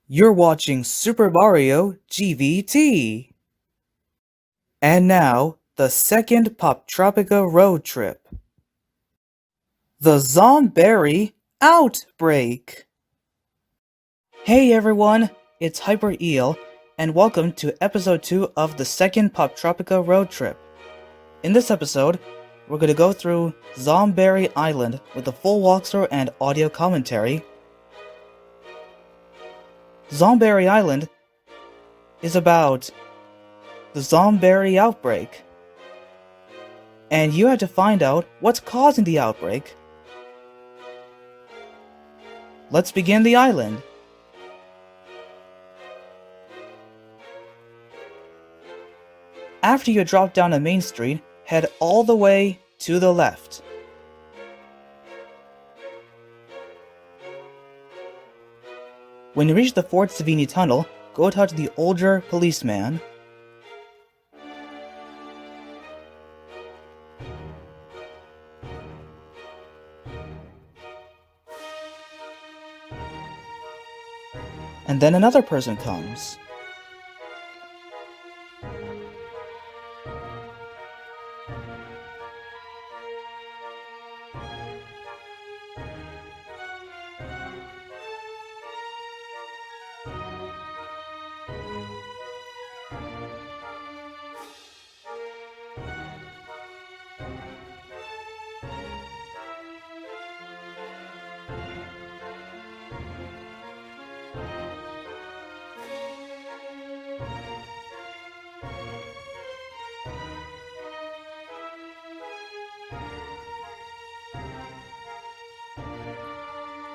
You're watching Super Mario GVT. And now, the second Poptropica road trip. The Zomberry Outbreak. Hey everyone, it's Hyper Eel, and welcome to episode 2 of the second Poptropica road trip. In this episode, we're going to go through Zomberry Island with a full walkthrough and audio commentary. Zomberry Island is about the Zomberry outbreak, and you have to find out what's causing the outbreak. Let's begin the island. After you drop down a main street, head all the way to the left. When you reach the Fort Savini tunnel, go talk to the older policeman. And then another person comes.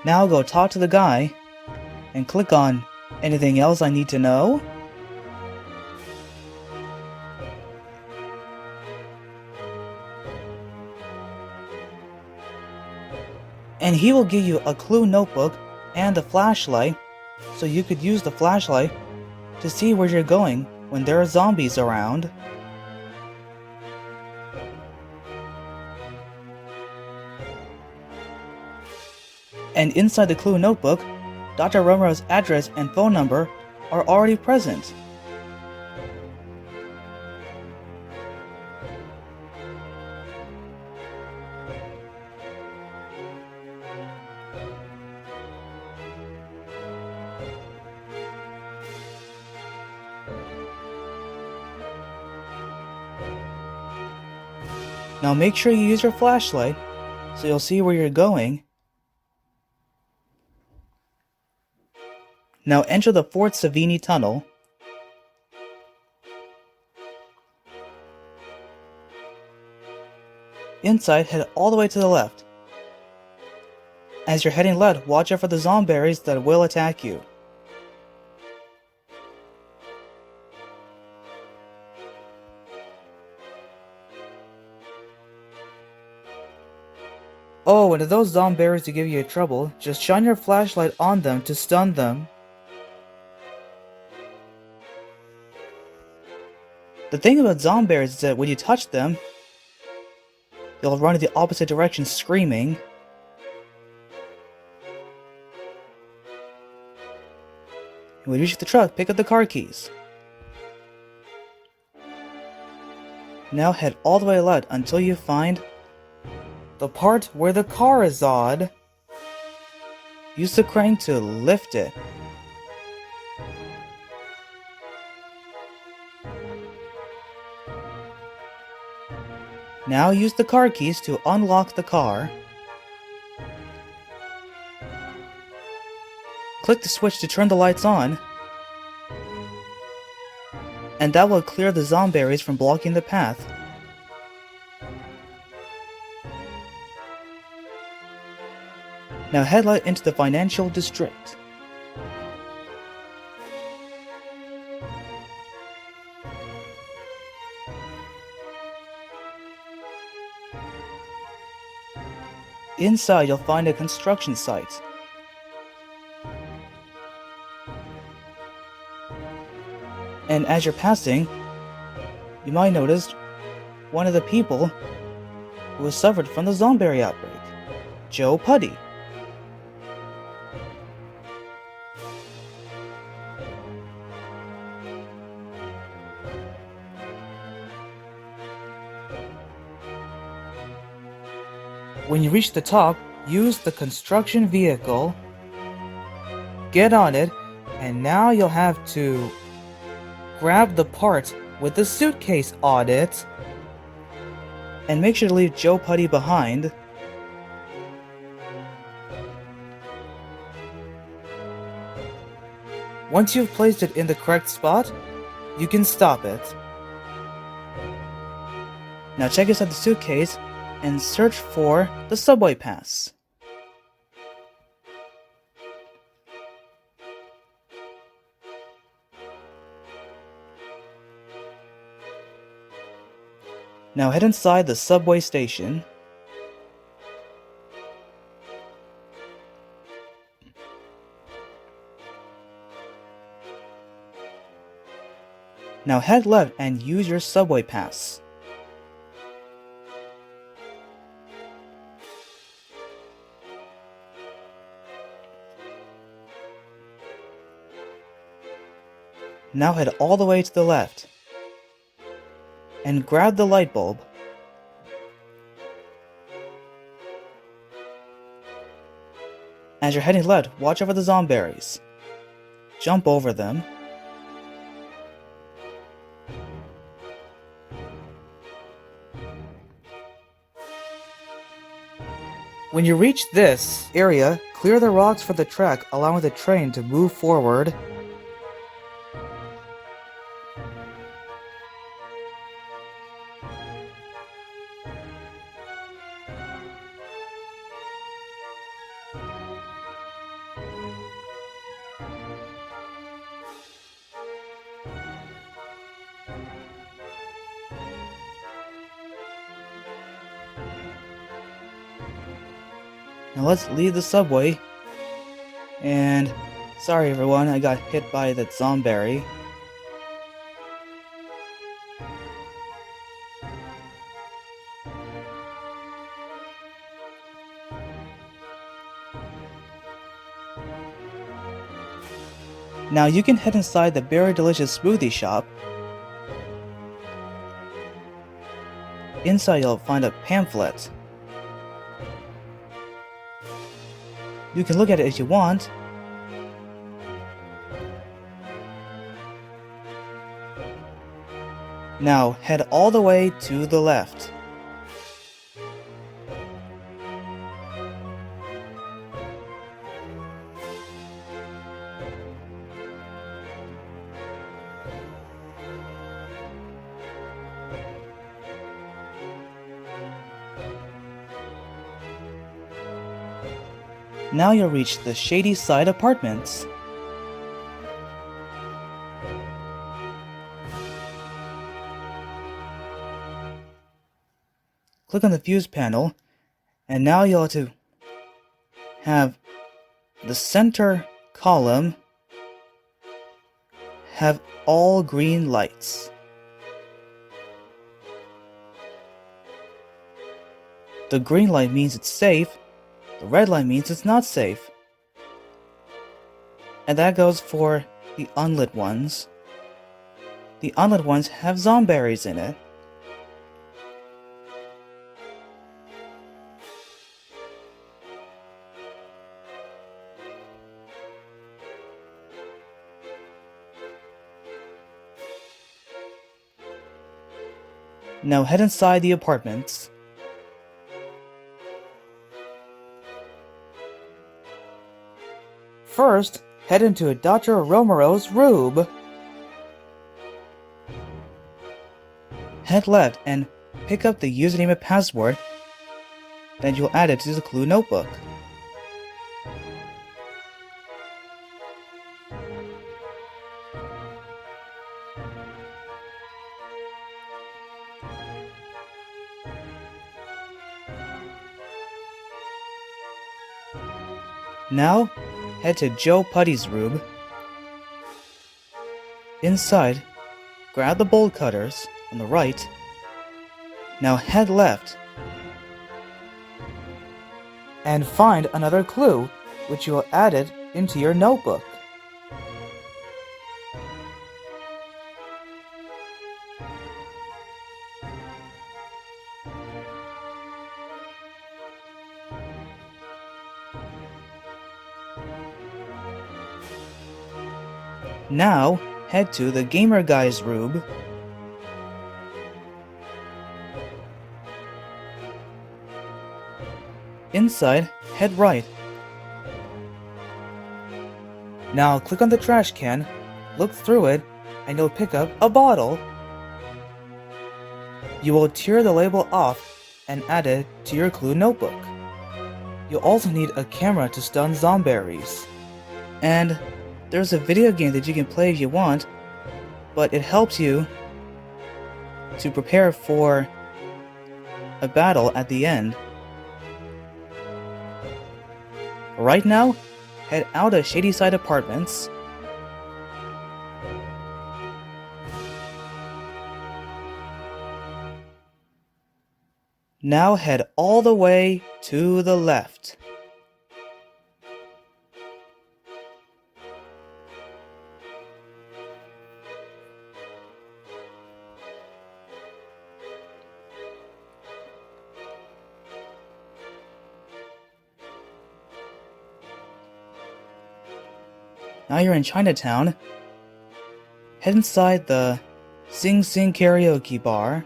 Now go talk to the guy, and click on anything else I need to know. And he will give you a clue notebook and a flashlight, so you could use the flashlight to see where you're going when there are zombies around. And inside the clue notebook, Dr. Romero's address and phone number are already present. Now make sure you use your flashlight so you'll see where you're going. Now enter the Fort Savini tunnel. Inside, head all the way to the left. As you're heading left, watch out for the zomberries that will attack you. Oh, and if those zomberries to give you trouble, just shine your flashlight on them to stun them. The thing about zomberries is that when you touch them, you'll run in the opposite direction screaming. When you reach the truck, pick up the car keys. Now head all the way left until you find the part where the car is odd. Use the crane to lift it. Now use the car keys to unlock the car. Click the switch to turn the lights on, and that will clear the zomberries from blocking the path. Now head right into the financial district. Inside, you'll find a construction site. And as you're passing, you might notice one of the people who has suffered from the Zomberry outbreak, Joe Putty. When you reach the top, use the construction vehicle, get on it, and now you'll have to grab the part with the suitcase on it, and make sure to leave Joe Putty behind. Once you've placed it in the correct spot, you can stop it. Now check inside the suitcase and search for the subway pass. Now head inside the subway station. Now head left and use your subway pass. Now head all the way to the left and grab the light bulb. As you're heading left, watch over the zomberries. Jump over them. When you reach this area, clear the rocks for the track, allowing the train to move forward. Now let's leave the subway. And sorry everyone, I got hit by that zomberry. Now you can head inside the Berry Delicious smoothie shop. Inside you'll find a pamphlet. You can look at it if you want. Now head all the way to the left. Now you'll reach the Shady Side Apartments. Click on the fuse panel, and now you'll have to have the center column have all green lights. The green light means it's safe. The red light means it's not safe. And that goes for the unlit ones. The unlit ones have zomberries in it. Now head inside the apartments. First, head into Dr. Romero's room. Head left and pick up the username and password. Then you'll add it to the clue notebook. Now, head to Joe Putty's room. Inside, grab the bolt cutters on the right. Now head left. And find another clue, which you will add it into your notebook. Now, head to the Gamer Guy's room. Inside, head right. Now click on the trash can, look through it, and you'll pick up a bottle. You will tear the label off and add it to your clue notebook. You'll also need a camera to stun zomberries. And there's a video game that you can play if you want, but it helps you to prepare for a battle at the end. Right now, head out of Shadyside Apartments. Now head all the way to the left. Now you're in Chinatown. Head inside the Sing Sing Karaoke Bar.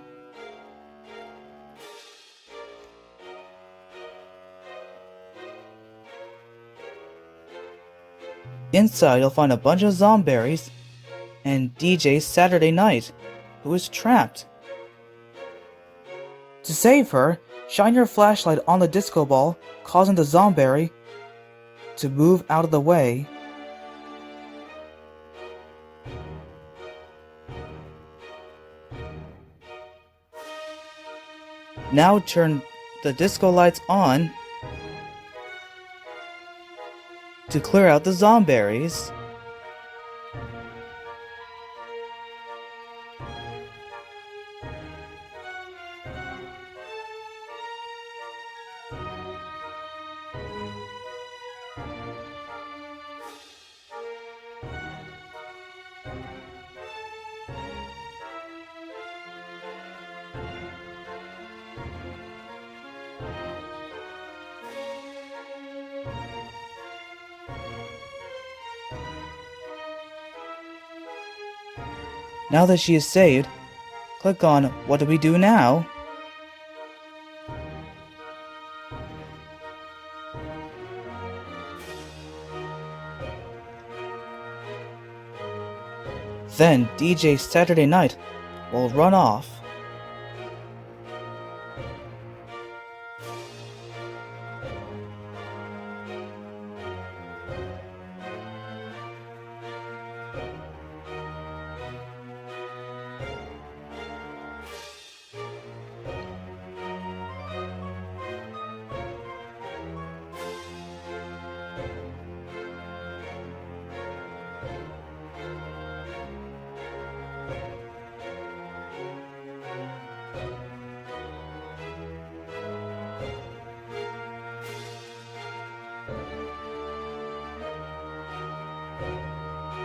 Inside you'll find a bunch of zomberries and DJ Saturday Night, who is trapped. To save her, shine your flashlight on the disco ball, causing the zomberry to move out of the way. Now turn the disco lights on to clear out the zomberries. Now that she is saved, click on What Do We Do Now? Then DJ Saturday Night will run off.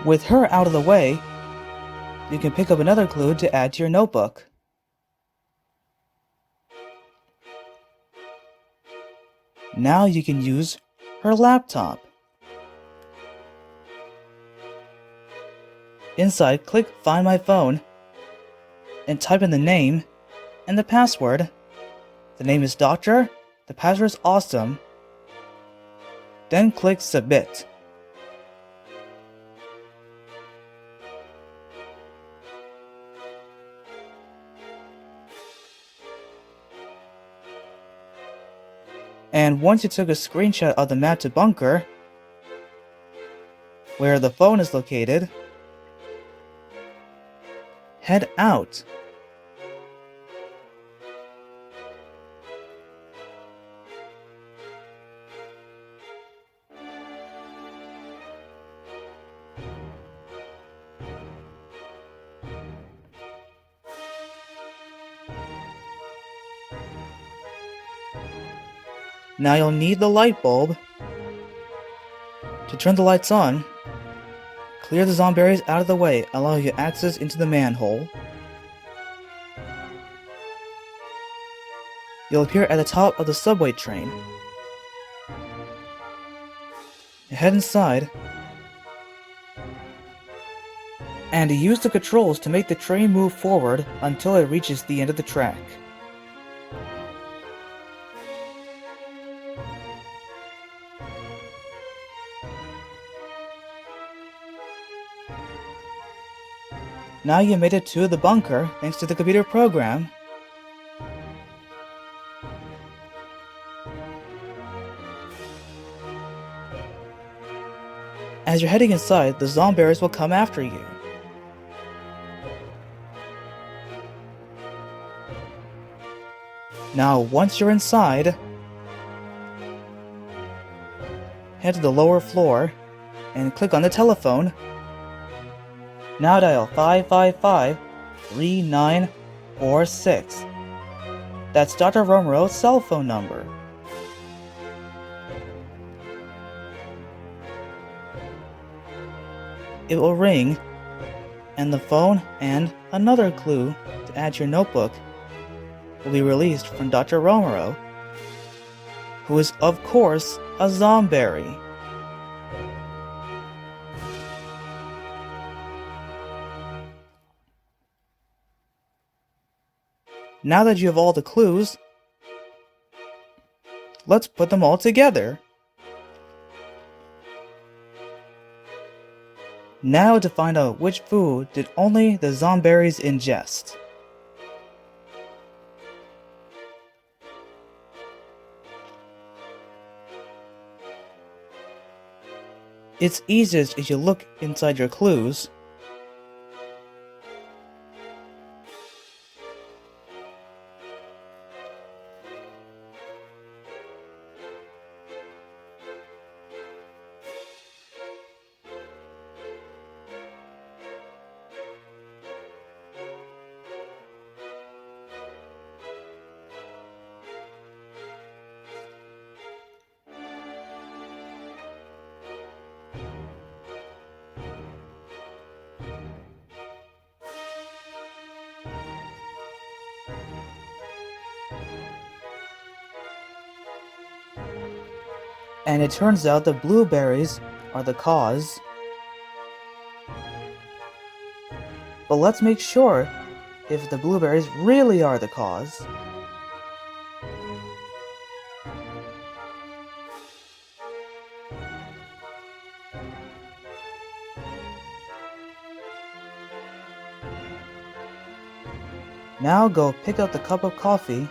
With her out of the way, you can pick up another clue to add to your notebook. Now you can use her laptop. Inside, click Find My Phone and type in the name and the password. The name is Doctor, the password is Awesome. Then click Submit. And once you took a screenshot of the map to bunker, where the phone is located, head out. Now you'll need the light bulb to turn the lights on. Clear the zomberries out of the way, allowing you access into the manhole. You'll appear at the top of the subway train. Head inside. and use the controls to make the train move forward until it reaches the end of the track. Now you made it to the bunker thanks to the computer program. As you're heading inside, the zombies will come after you. Now, once you're inside, head to the lower floor and click on the telephone. Now dial 555-3946. That's Dr. Romero's cell phone number. It will ring, and the phone and another clue to add to your notebook will be released from Dr. Romero, who is, of course, a Zomberry. Now that you have all the clues, let's put them all together. Now to find out which food did only the Zomberries ingest. It's easiest if you look inside your clues. And it turns out the blueberries are the cause. But let's make sure if the blueberries really are the cause. Now go pick up the cup of coffee .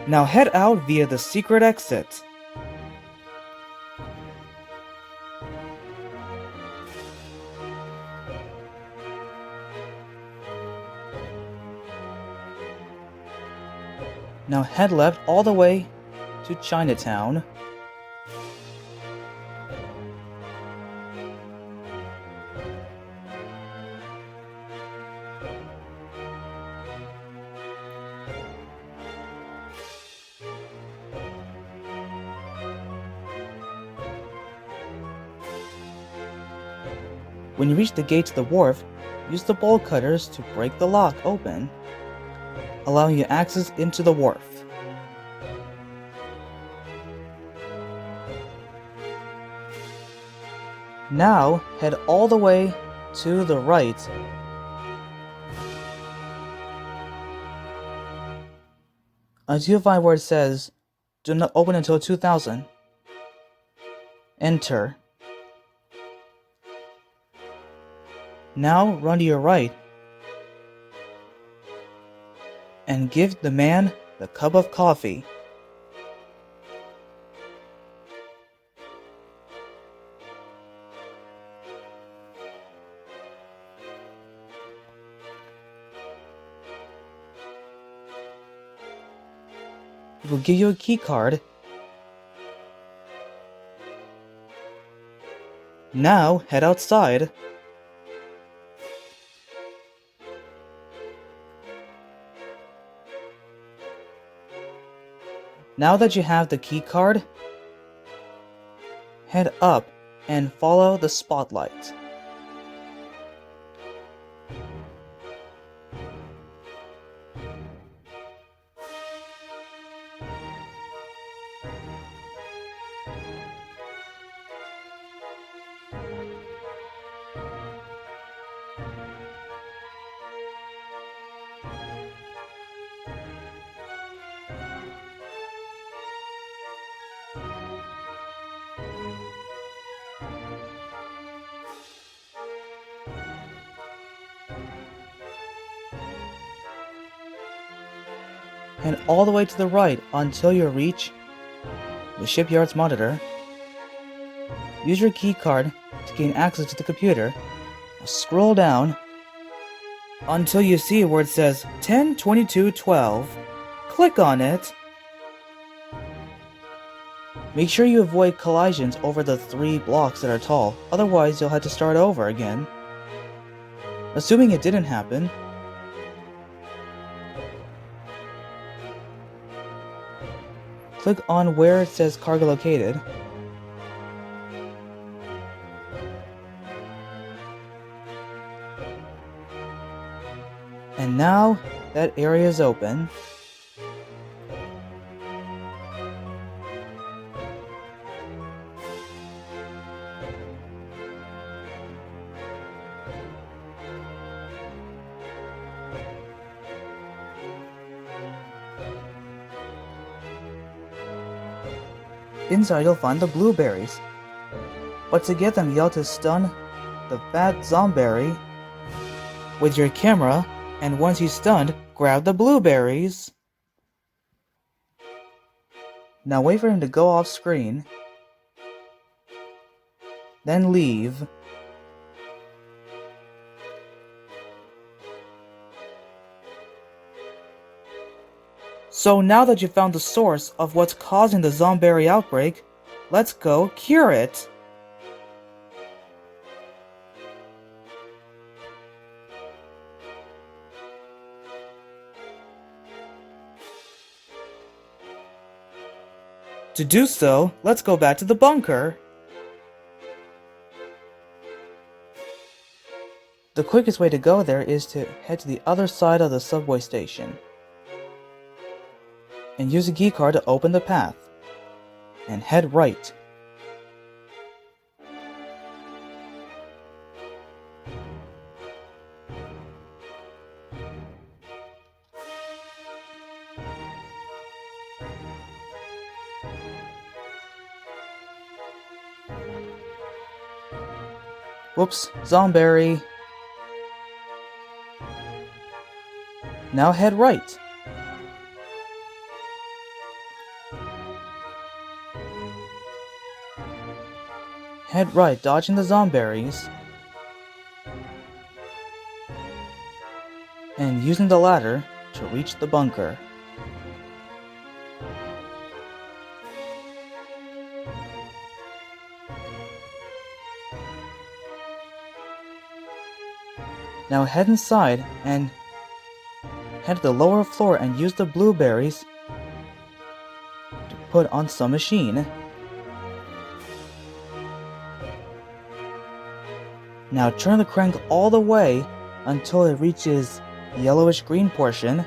Now head out via the secret exit. Now head left all the way to Chinatown. When you reach the gate to the wharf, use the bolt cutters to break the lock open, allowing you access into the wharf. Now, head all the way to the right until you find where it says, "Do not open until 2000. Enter. Now run to your right and give the man the cup of coffee. He will give you a key card. Now head outside. Now that you have the key card, head up and follow the spotlight. and all the way to the right until you reach the shipyard's monitor. Use your keycard to gain access to the computer. Scroll down until you see where it says 102212. Click on it. Make sure you avoid collisions over the 3 blocks that are tall, otherwise you'll have to start over again. Assuming it didn't happen, click on where it says cargo located. And now that area is open. Inside you'll find the blueberries, but to get them you'll have to stun the fat Zomberry with your camera, and once he's stunned, grab the blueberries. Now wait for him to go off screen, then leave. So now that you've found the source of what's causing the Zomberry outbreak, let's go cure it! To do so, let's go back to the bunker. The quickest way to go there is to head to the other side of the subway station and use a keycard to open the path, and head right. Whoops, Zomberry. Now head right. Head right, dodging the Zomberries, and using the ladder to reach the bunker. Now head inside and head to the lower floor and use the blueberries to put on some machine. Now turn the crank all the way until it reaches the yellowish green portion.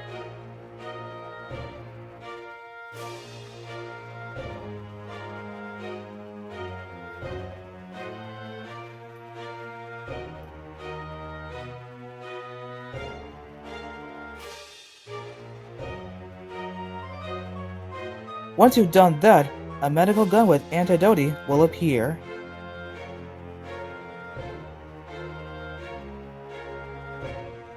Once you've done that, a medical gun with antidote will appear.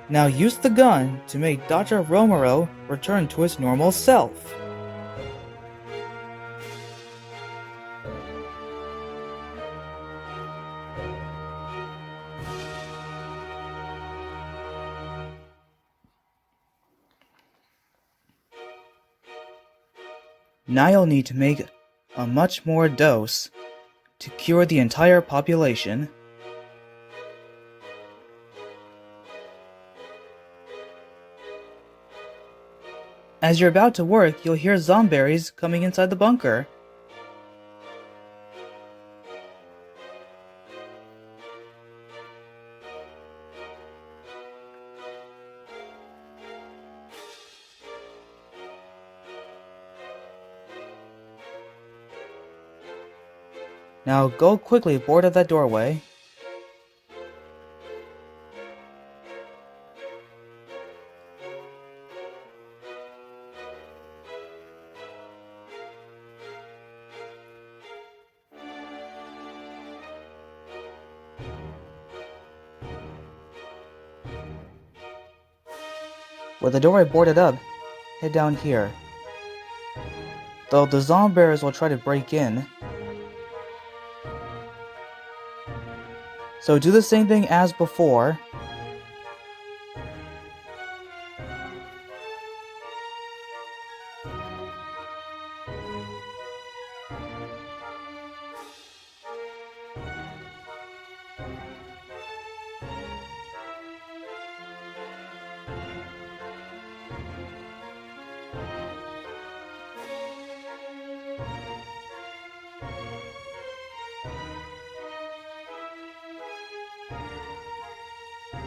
Now use the gun to make Dr. Romero return to his normal self. Now you'll need to make a much more dose to cure the entire population. As you're about to work, you'll hear Zomberries coming inside the bunker. Now go quickly board of that doorway. With the doorway boarded up, head down here. Though the zombears will try to break in. So do the same thing as before.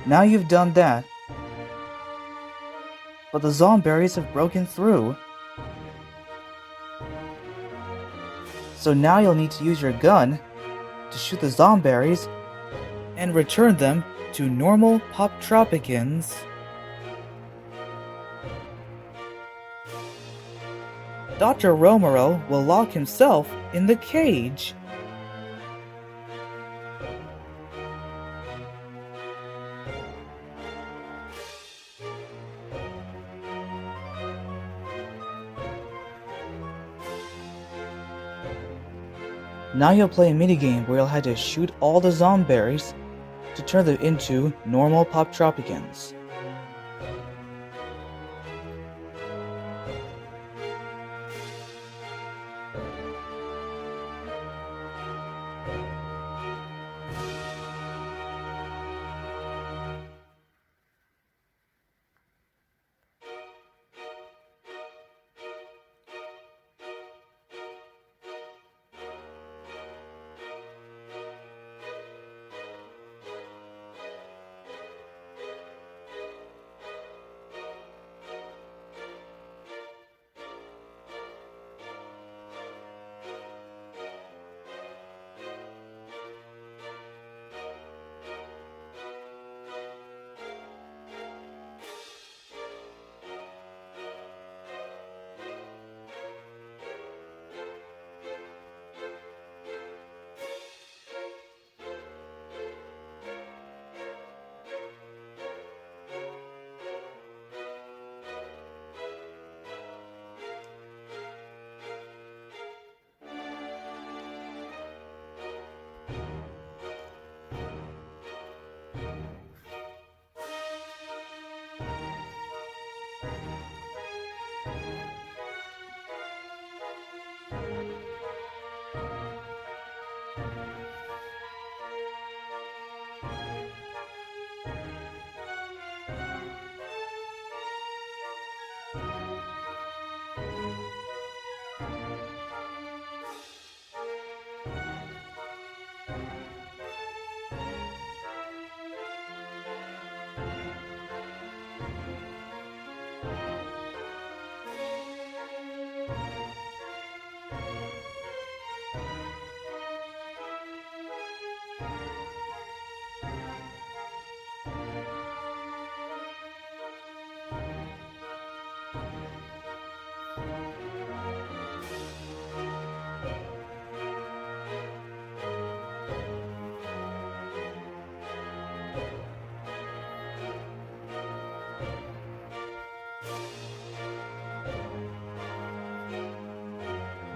Now you've done that, but the zomberries have broken through. So now you'll need to use your gun to shoot the zomberries and return them to normal Poptropicans. Dr. Romero will lock himself in the cage. Now you'll play a minigame where you'll have to shoot all the zomberries to turn them into normal Poptropicans.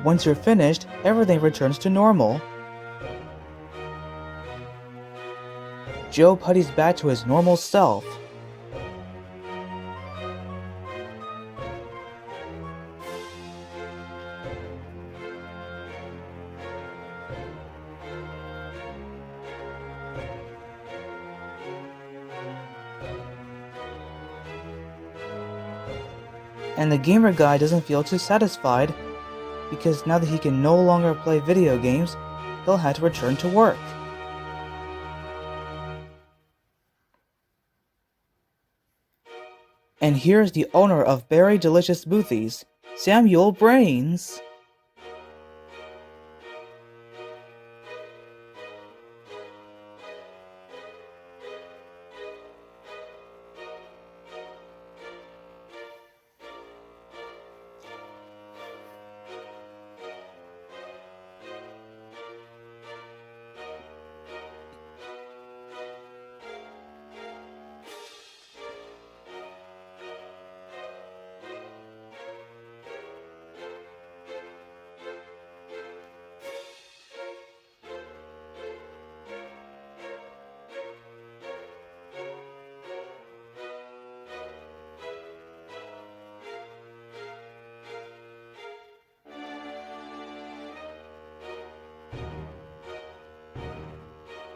Once you're finished, everything returns to normal. Joe putties back to his normal self. And the gamer guy doesn't feel too satisfied, because now that he can no longer play video games, he'll have to return to work. And here's the owner of Berry Delicious Smoothies, Samuel Brains.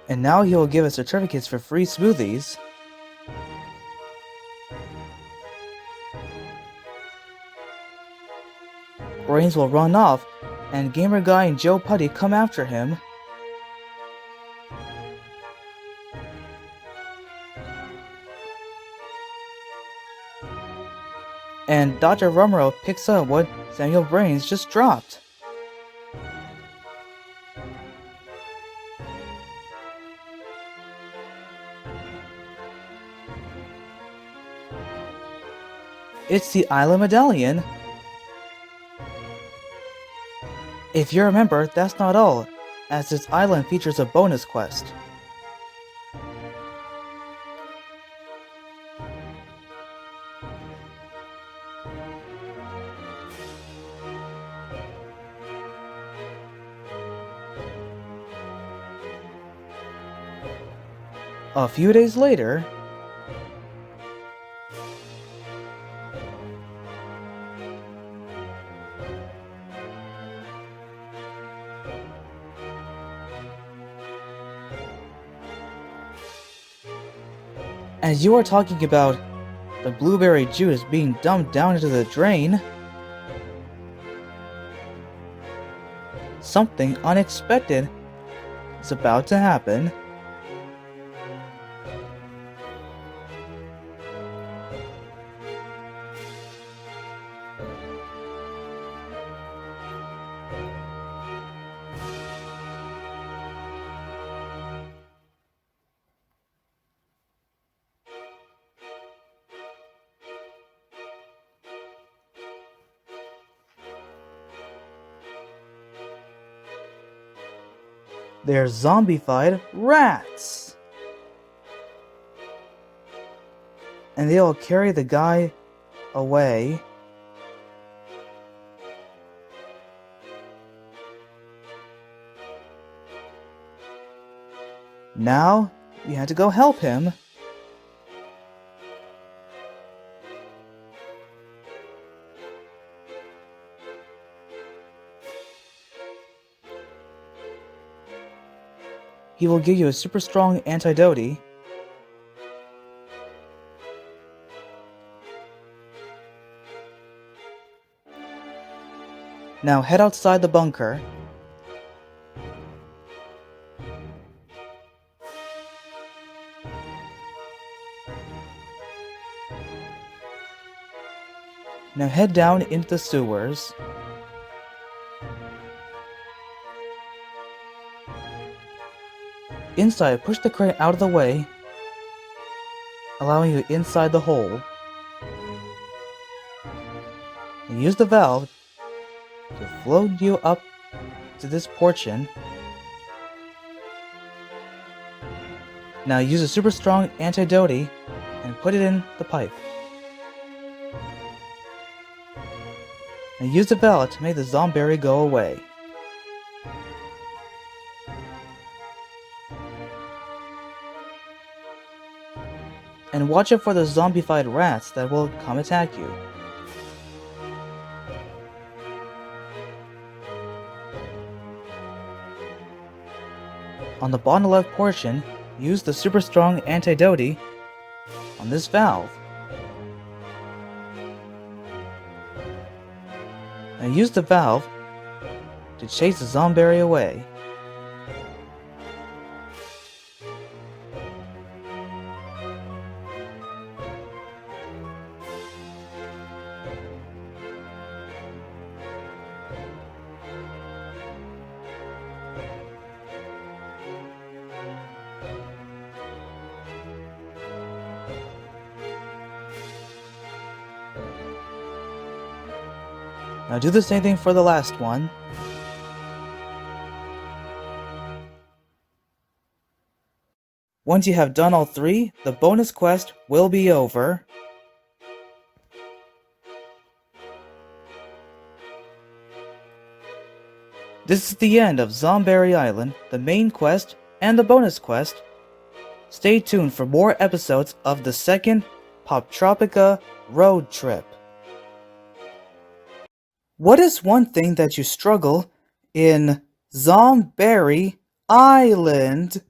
And now he will give us certificates for free smoothies. Brains will run off, and Gamer Guy and Joe Putty come after him. And Dr. Romero picks up what Samuel Brains just dropped. It's the Island Medallion. If you remember, that's not all, as this island features a bonus quest. A few days later, as you are talking about the blueberry juice being dumped down into the drain, something unexpected is about to happen. They're zombified rats! And they'll carry the guy away. Now, you have to go help him. He will give you a super strong antidote. Now head outside the bunker. Now head down into the sewers. Inside, push the crate out of the way, allowing you inside the hole. And use the valve to float you up to this portion. Now use a super strong antidote and put it in the pipe. And use the valve to make the Zomberry go away. And watch out for the zombified rats that will come attack you. On the bottom left portion, use the super strong antidote on this valve. And use the valve to chase the Zomberry away. Now do the same thing for the last one. Once you have done all three, the bonus quest will be over. This is the end of Zomberry Island, the main quest, and the bonus quest. Stay tuned for more episodes of the second Poptropica road trip. What is one thing that you struggle in Zomberry Island?